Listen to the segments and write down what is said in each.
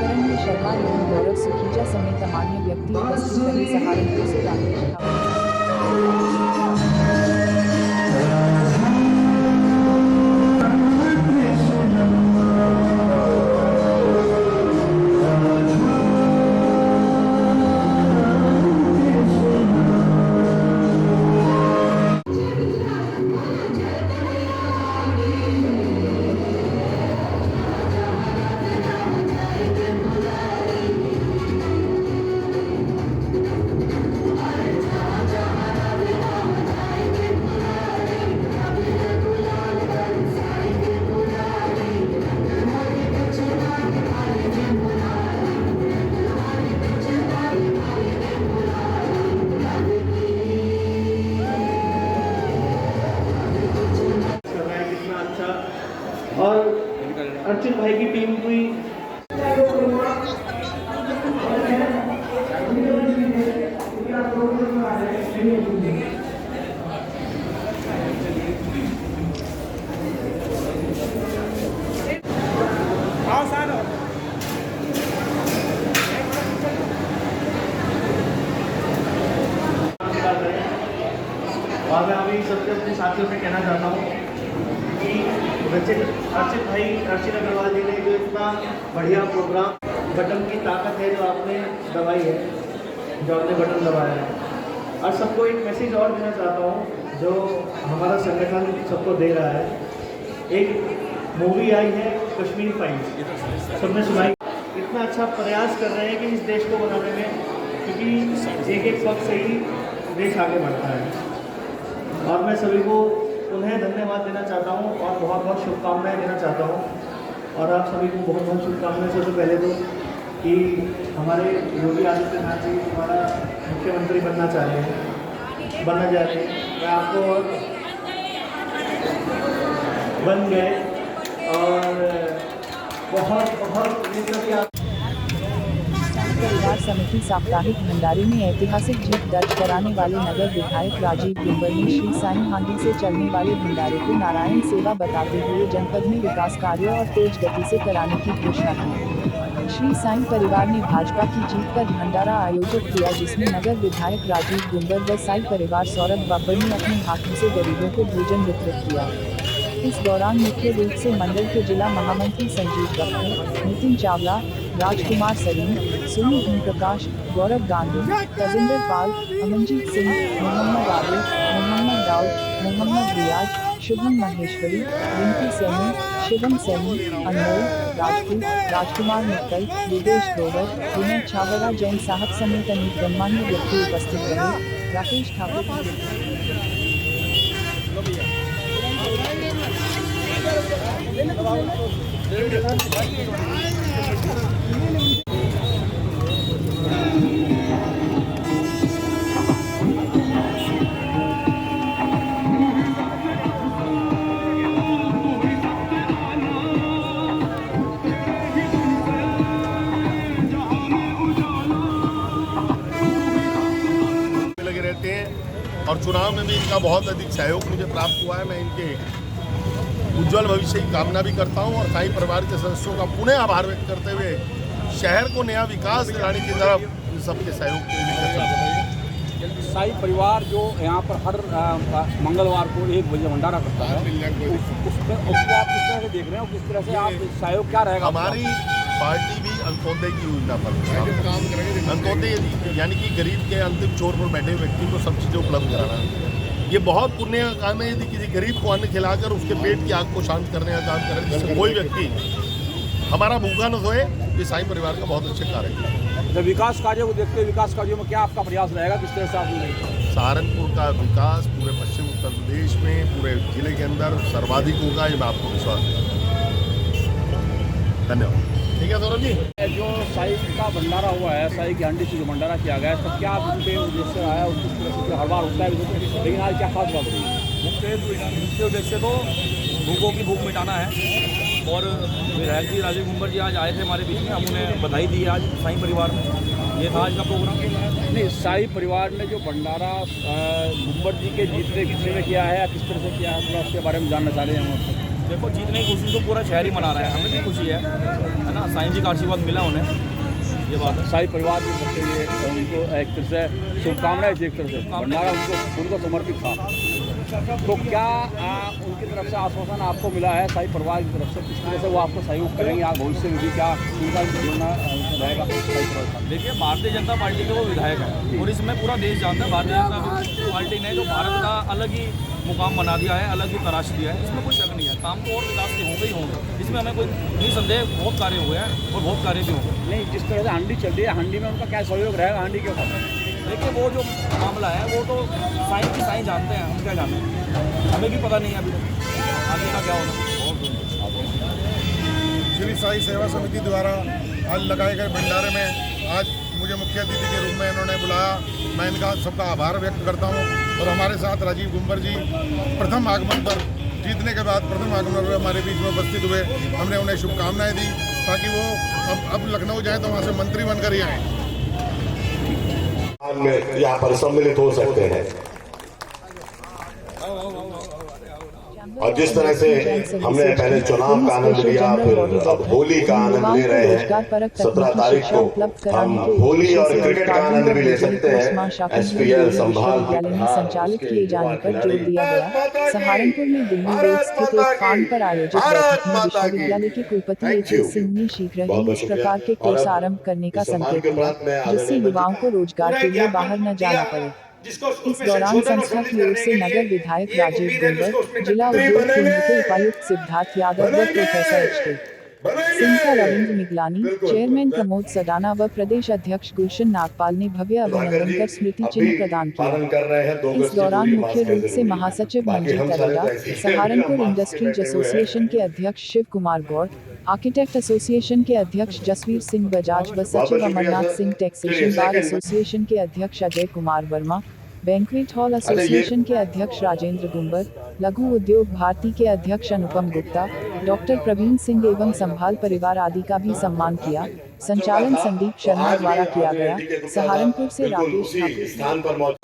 शरण्य शर्मा एवं गौरव सुखीजा समेत अन्य व्यक्ति उपस्थित रहे। सहारनपुर से राकेश और अर्चित भाई की टीम भी और मैं अभी सबसे अपने साथियों से कहना चाहता हूँ कि अर्चित अग्रवाल जी ने जो इतना बढ़िया प्रोग्राम बटन की ताकत है जो आपने दबाई है, जो आपने बटन दबाया है, और सबको एक मैसेज और देना चाहता हूँ जो हमारा संगठन सबको दे रहा है। एक मूवी आई है कश्मीर फाइल्स, सबने सुनाई। इतना अच्छा प्रयास कर रहे हैं कि इस देश को बनाने में, क्योंकि एक एक पक्ष से ही देश आगे बढ़ता है। और मैं सभी को उन्हें धन्यवाद देना चाहता हूं और बहुत बहुत शुभकामनाएं देना चाहता हूं। और आप सभी को बहुत बहुत शुभकामनाएं। सबसे पहले तो कि हमारे योगी आदित्यनाथ जी हमारा मुख्यमंत्री बनना जा रहे हैं। मैं आपको बन गए और बहुत बहुत परिवार समिति साप्ताहिक भंडारे में ऐतिहासिक जीत दर्ज कराने वाले नगर विधायक राजीव गुंबर ने श्री साईं हांडी से चलने वाले भंडारे को नारायण सेवा बताते हुए जनपद में विकास कार्य और तेज गति से कराने की घोषणा की। श्री साईं परिवार ने भाजपा की जीत पर भंडारा आयोजित किया, जिसमें नगर विधायक राजीव गुंबर व साई परिवार सौरभ बाबर ने अपने हाथों से गरीबों को भोजन वितरित किया। इस दौरान मुख्य रूप से मंडल के जिला महामंत्री संजीव दत्त, नितिन चावला, राजकुमार सलीम, सोनू ओम प्रकाश, गौरव गांधी, तजिंदर पाल, अमनजीत सिंह, मोहम्मद आबिद, मोहम्मद दाऊद, मोहम्मद रियाज, शुभम महेश्वरी, रिंकी सैनी, शिवम सैनी, अनमोल राजपूत, राजकुमार मित्तल, विदेश ग्रोवर, विनय छावरा जैन साहब समेत अनेक गणमान्य व्यक्ति उपस्थित रहे। राकेश ठाकुर लगे रहते हैं और चुनाव में भी इनका बहुत अधिक सहयोग मुझे प्राप्त हुआ है। मैं इनके उज्जवल भविष्य की कामना भी करता हूं और साई परिवार के सदस्यों का पुनः आभार व्यक्त करते हुए शहर को नया विकास दिलाने की तरफ सबके सहयोग के लिए साई परिवार जो यहाँ पर हर मंगलवार को 1 बजे भंडारा करता है, उसको आप किस तरह से देख रहे हैं और किस तरह से आप सहयोग क्या रहेगा? हमारी पार्टी भी अंत्योदय की योजना पर काम करेगी। अंत्योदय यानी कि गरीब के अंतिम छोर पर बैठे व्यक्ति को सब चीज़ें उपलब्ध कराना। ये बहुत पुण्य का काम है यदि किसी गरीब को अन्न खिलाकर उसके पेट की आग को शांत करने का काम करें, जिससे कोई व्यक्ति हमारा भूखा न सोए। ये साई परिवार का बहुत अच्छे कार्य है। जब विकास कार्यों को देखते हैं, विकास कार्यों में क्या आपका प्रयास रहेगा, किस तरह से आप सहारनपुर का विकास पूरे पश्चिम उत्तर प्रदेश में पूरे जिले के अंदर सर्वाधिक होगा, ये मैं आपको विश्वास देता हूँ। धन्यवाद। ठीक है सौरभ जी। जो साई का भंडारा हुआ है, साई की हांडी से जो भंडारा किया गया है, तो क्या उनके उद्देश्य आया, उस तरह से हर बार होता है, लेकिन आज क्या खास बात रही? मुख्य उद्देश्य तो भूखों की भूख मिटाना है। और विधायक जी राजीव गुंबर जी आज आए थे हमारे बीच में, हम उन्हें बधाई दी आज साई परिवार में। ये था आज का प्रोग्राम। नहीं, साई परिवार ने जो भंडारा गुंबर जी के जीतने कितने में किया है, किस तरह से किया है, थोड़ा उसके बारे में जानना चाह रहे हैं हम। देखो जीतने की खुशी तो पूरा शहर ही मना रहा है, हमें भी खुशी है ना। साईं जी का आशीर्वाद मिला उन्हें, ये बात है। शाही परिवार भी सबके लिए उनको एक तरह से शुभकामनाएं थी, एक तरह से भंडारा उनको समर्पित था। तो क्या उनकी तरफ से आश्वासन आपको मिला है शाही परिवार की तरफ से, किस तरह से वो आपको सहयोग करेंगे आप भविष्य में भी, क्या उनका जुड़ना रहेगा शाही परिवार का? देखिए भारतीय जनता पार्टी के वो विधायक है और इसमें पूरा देश जानता है भारतीय जनता पार्टी ने जो भारत का अलग ही मुकाम बना दिया है, अलग ही तराश दिया है, इसमें कोई शक नहीं है। काम तो और विकास के होंगे ही होंगे, इसमें हमें कोई निसंदेह बहुत कार्य हुए हैं और बहुत कार्य भी होंगे। नहीं, जिस तरह से हांडी चल रही है, हांडी में उनका क्या सहयोग रहेगा हांडी के ऊपर? देखिए वो जो मामला है वो तो साईं की साईं जानते हैं, हम क्या जानते हैं, हमें भी पता नहीं है अभी तक आगे का क्या होना। श्री साई सेवा समिति द्वारा आज लगाए गए भंडारे में आज मुझे मुख्य अतिथि के रूप में इन्होंने बुलाया, मैं इनका सबका आभार व्यक्त करता हूं। और हमारे साथ राजीव गुंबर जी प्रथम आगमन पर, जीतने के बाद प्रथम आगमन पर हमारे बीच में उपस्थित हुए, हमने उन्हें शुभकामनाएं दी ताकि वो अब लखनऊ जाएँ तो वहाँ से मंत्री बनकर ही आएँ। यहाँ पर सम्मिलित हो सकते हैं और जिस तरह से हमने पहले चुनाव का आनंद लिया, फिर अब होली का आनंद ले रहे हैं। 17 तारीख को हम होली और क्रिकेट का आनंद भी ले सकते हैं। SPL संभाल में संचालित किए जाने पर जोर दिया गया। सहारनपुर में दिल्ली रोड स्थित एक फार्म पर आयोजित बैठक में विश्वविद्यालय के कुलपति AP सिंह ने शीघ्र ही इस प्रकार के कोर्स आरंभ करने का संकेत दिया, जिससे युवाओं को रोजगार के लिए बाहर न जाना पड़े। इस दौरान संस्था की ओर से नगर विधायक राजीव गुंबर, जिला उद्योग केंद्र के उपायुक्त सिद्धार्थ यादव व प्रोफेसर HK सिंह का रविंद्र मिगलानी, चेयरमैन प्रमोद सडाना व प्रदेश अध्यक्ष गुलशन नागपाल ने भव्य अभिनंदन कर स्मृति चिन्ह प्रदान किया। इस दौरान मुख्य रूप से महासचिव मंजीत अरोड़ा, सहारनपुर इंडस्ट्रीज एसोसिएशन के अध्यक्ष शिव कुमार गौड़, आर्किटेक्ट एसोसिएशन के अध्यक्ष जसवीर सिंह बजाज व सचिव Amarnath Singh, taxation bar association के अध्यक्ष Ajay Kumar Verma, banquet hall association के अध्यक्ष राजेंद्र गुंबर, लघु उद्योग भारती के अध्यक्ष अनुपम गुप्ता, डॉक्टर प्रवीण सिंह एवं संभाल परिवार आदि का भी सम्मान किया। संचालन संदीप शर्मा द्वारा किया गया। सहारनपुर से राकेश ठाकुर।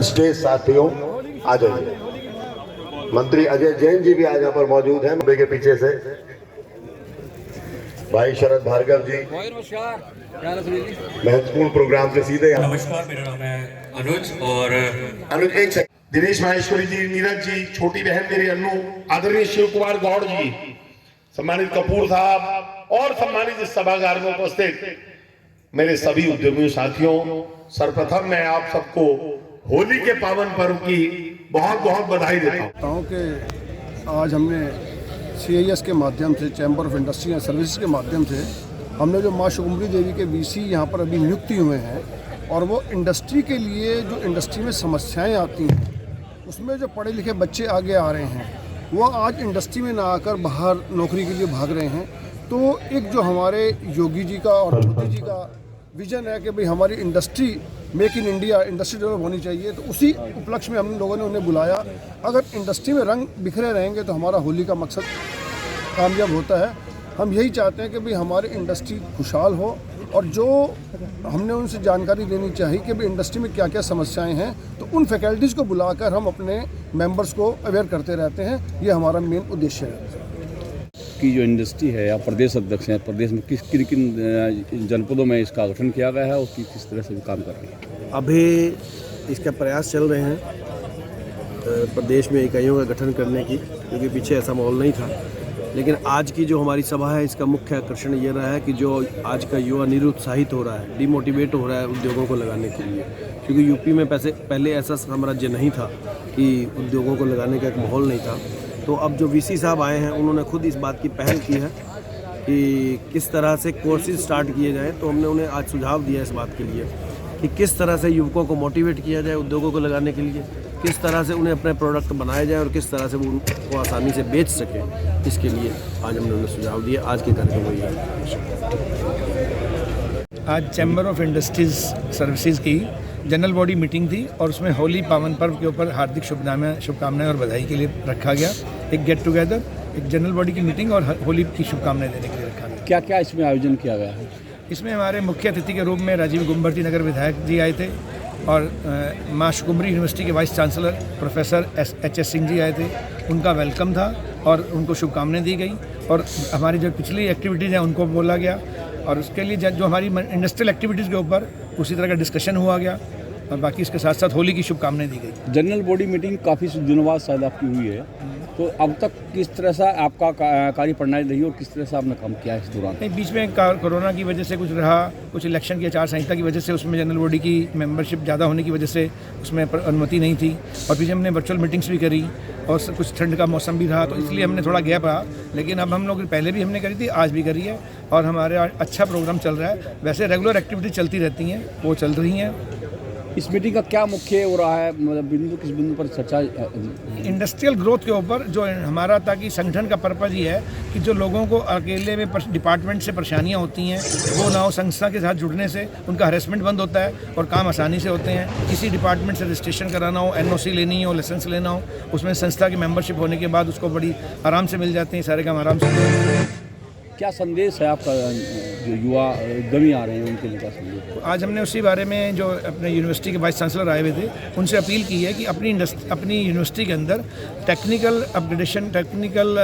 स्टेज साथियों आ जाइए। मंत्री अजय जैन जी भी आज यहाँ पर मौजूद हैं। मुंबई के पीछे से भाई शरद भार्गव जी महत्वपूर्ण प्रोग्राम से सीधे। नमस्कार, मेरा नाम है अनुज और अनुज एक सेकंड। दिनेश माहेश्वरी जी, नीरज जी, छोटी बहन मेरी अन्नू, आदरणीय शिव कुमार गौड़ जी, सम्मानित कपूर साहब और सम्मानित सभागार में उपस्थित मेरे सभी उद्यमियों साथियों, सर्वप्रथम मैं आप सबको होली के पावन पर्व की बहुत बहुत बधाई देता हूँ कि आज हमने CIS के माध्यम से, chamber of industry and services के माध्यम से हमने जो माँ शुकुम्भरी देवी के VC यहाँ पर अभी नियुक्त हुए हैं और वो इंडस्ट्री के लिए जो इंडस्ट्री में समस्याएं आती हैं उसमें जो पढ़े लिखे बच्चे आगे आ रहे हैं वो आज इंडस्ट्री में ना आकर बाहर नौकरी के लिए भाग रहे हैं। तो एक जो हमारे योगी जी का और मोदी जी का विजन है कि भाई हमारी industry make in India, industry develop होनी चाहिए, तो उसी उपलक्ष्य में हम लोगों ने उन्हें बुलाया। अगर इंडस्ट्री में रंग बिखरे रहेंगे तो हमारा होली का मकसद कामयाब होता है। हम यही चाहते हैं कि भाई हमारी इंडस्ट्री खुशहाल हो और जो हमने उनसे जानकारी लेनी चाहिए कि भाई इंडस्ट्री में क्या क्या समस्याएं हैं, तो उन फैकल्टीज़ को बुलाकर हम अपने मेंबर्स को अवेयर करते रहते हैं। ये हमारा मेन उद्देश्य है। की जो इंडस्ट्री है, आप प्रदेश अध्यक्ष हैं, प्रदेश में किन किन जनपदों में इसका गठन किया गया है और किस तरह से काम कर रही है? अभी इसका प्रयास चल रहे हैं प्रदेश में इकाइयों का गठन करने की, क्योंकि पीछे ऐसा माहौल नहीं था। लेकिन आज की जो हमारी सभा है इसका मुख्य आकर्षण ये रहा है कि जो आज का युवा निरुत्साहित हो रहा है, डिमोटिवेट हो रहा है उद्योगों को लगाने के लिए, क्योंकि यूपी में पहले ऐसा साम्राज्य नहीं था कि उद्योगों को लगाने का एक माहौल नहीं था। तो अब जो VC साहब आए हैं उन्होंने खुद इस बात की पहल की है कि किस तरह से कोर्सेज स्टार्ट किए जाएँ। तो हमने उन्हें आज सुझाव दिया इस बात के लिए कि किस तरह से युवकों को मोटिवेट किया जाए उद्योगों को लगाने के लिए, किस तरह से उन्हें अपने प्रोडक्ट बनाए जाए और किस तरह से वो उनको आसानी से बेच सकें। इसके लिए आज हमने उन्हें सुझाव दिए। आज के कार्यक्रम में आज चैम्बर ऑफ इंडस्ट्रीज सर्विसेज की जनरल बॉडी मीटिंग थी और उसमें होली पावन पर्व के ऊपर हार्दिक शुभकामनाएं और बधाई के लिए रखा गया। एक गेट टुगेदर, एक जनरल बॉडी की मीटिंग और होली की शुभकामनाएं देने के लिए रखा गया। क्या क्या इसमें आयोजन किया गया है? इसमें हमारे मुख्य अतिथि के रूप में राजीव गुंबर जी नगर विधायक जी आए थे, और माँ शुकुम्बरी यूनिवर्सिटी के vice chancellor professor H S. Singh ji आए थे। उनका वेलकम था और उनको शुभकामनाएं दी गई और हमारी जो पिछली एक्टिविटीज़ हैं उनको बोला गया और उसके लिए जो हमारी इंडस्ट्रियल एक्टिविटीज़ के ऊपर उसी तरह का डिस्कशन हुआ गया और बाकी इसके साथ साथ होली की शुभकामनाएं दी गई। जनरल बॉडी मीटिंग काफ़ी दिनों बाद शायद आपकी हुई है, तो अब तक किस तरह से आपका कार्य प्रणाली रही और किस तरह से आपने काम किया इस दौरान? नहीं, बीच में कोरोना की वजह से कुछ रहा, कुछ इलेक्शन की आचार संहिता की वजह से उसमें जनरल बॉडी की मेंबरशिप ज़्यादा होने की वजह से उसमें अनुमति नहीं थी और पीछे हमने वर्चुअल मीटिंग्स भी करी और कुछ ठंड का मौसम भी रहा, तो इसलिए हमने थोड़ा गैप रहा। लेकिन अब हम लोग पहले भी हमने करी थी, आज भी करी है और हमारे अच्छा प्रोग्राम चल रहा है। वैसे रेगुलर एक्टिविटी चलती रहती हैं, वो चल रही हैं। इस मीटिंग का क्या मुख्य हो रहा है, मतलब बिंदु किस बिंदु पर चर्चा? इंडस्ट्रियल ग्रोथ के ऊपर जो हमारा, ताकि संगठन का पर्पज़ ये है कि जो लोगों को अकेले में डिपार्टमेंट से परेशानियां होती हैं वो ना हो, संस्था के साथ जुड़ने से उनका हरेसमेंट बंद होता है और काम आसानी से होते हैं। किसी डिपार्टमेंट से रजिस्ट्रेशन कराना हो, एनओसी लेनी हो, लाइसेंस लेना हो, उसमें संस्था की मेंबरशिप होने के बाद उसको बड़ी आराम से मिल जाते हैं, सारे काम आराम से। क्या संदेश है आपका जो युवा उद्यमी आ रहे हैं उनके लिए, क्या संदेश? आज हमने उसी बारे में जो अपने यूनिवर्सिटी के वाइस चांसलर आए हुए थे उनसे अपील की है कि अपनी यूनिवर्सिटी के अंदर टेक्निकल अपग्रेडेशन, टेक्निकल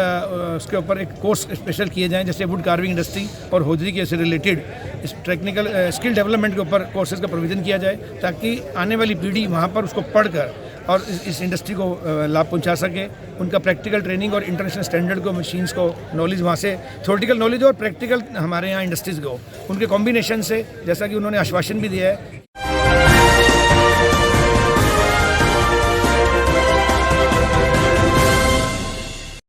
उसके ऊपर एक कोर्स स्पेशल किए जाएं, जैसे वुड कार्विंग इंडस्ट्री और होजरी के से रिलेटेड इस टेक्निकल स्किल डेवलपमेंट के ऊपर कोर्सेज का प्रोविज़न किया जाए, ताकि आने वाली पीढ़ी वहाँ पर उसको पढ़कर और इस इंडस्ट्री को लाभ पहुंचा सके। उनका प्रैक्टिकल ट्रेनिंग और इंटरनेशनल स्टैंडर्ड को, मशीन्स को नॉलेज वहाँ से, थ्योरेटिकल नॉलेज और प्रैक्टिकल हमारे यहाँ इंडस्ट्रीज़ को, उनके कॉम्बिनेशन से, जैसा कि उन्होंने आश्वासन भी दिया है